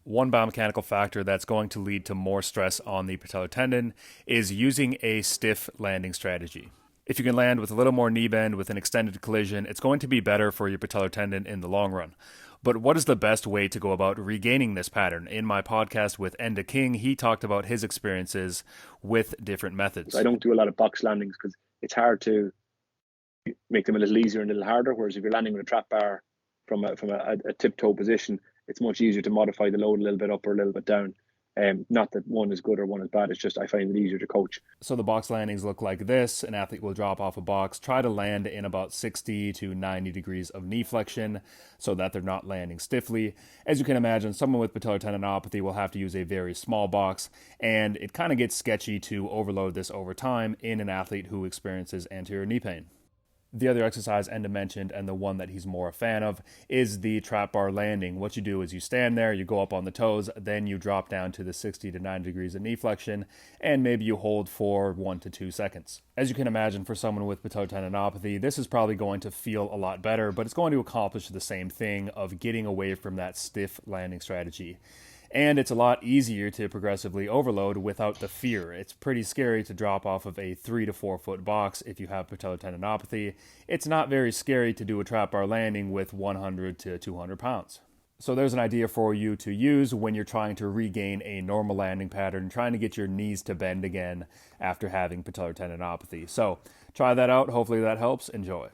One biomechanical factor that's going to lead to more stress on the patellar tendon is using a stiff landing strategy. If you can land with a little more knee bend with an extended collision, it's going to be better for your patellar tendon in the long run. But what is the best way to go about regaining this pattern? In my podcast with Enda King, he talked about his experiences with different methods. I don't do a lot of box landings because it's hard to make them a little easier and a little harder. Whereas if you're landing with a trap bar from a tiptoe position, it's much easier to modify the load a little bit up or a little bit down. Not that one is good or one is bad. It's just I find it easier to coach. So the box landings look like this. An athlete will drop off a box, try to land in about 60 to 90 degrees of knee flexion so that they're not landing stiffly. As you can imagine, someone with patellar tendinopathy will have to use a very small box, and it kind of gets sketchy to overload this over time in an athlete who experiences anterior knee pain. The other exercise Enda mentioned, and the one that he's more a fan of, is the trap bar landing. What you do is you stand there, you go up on the toes, then you drop down to the 60 to 90 degrees of knee flexion, and maybe you hold for 1 to 2 seconds. As you can imagine, for someone with patellar tendinopathy, this is probably going to feel a lot better, but it's going to accomplish the same thing of getting away from that stiff landing strategy. And it's a lot easier to progressively overload without the fear. It's pretty scary to drop off of a 3 to 4 foot box if you have patellar tendinopathy. It's not very scary to do a trap bar landing with 100 to 200 pounds. So there's an idea for you to use when you're trying to regain a normal landing pattern, trying to get your knees to bend again after having patellar tendinopathy. So try that out. Hopefully that helps. Enjoy.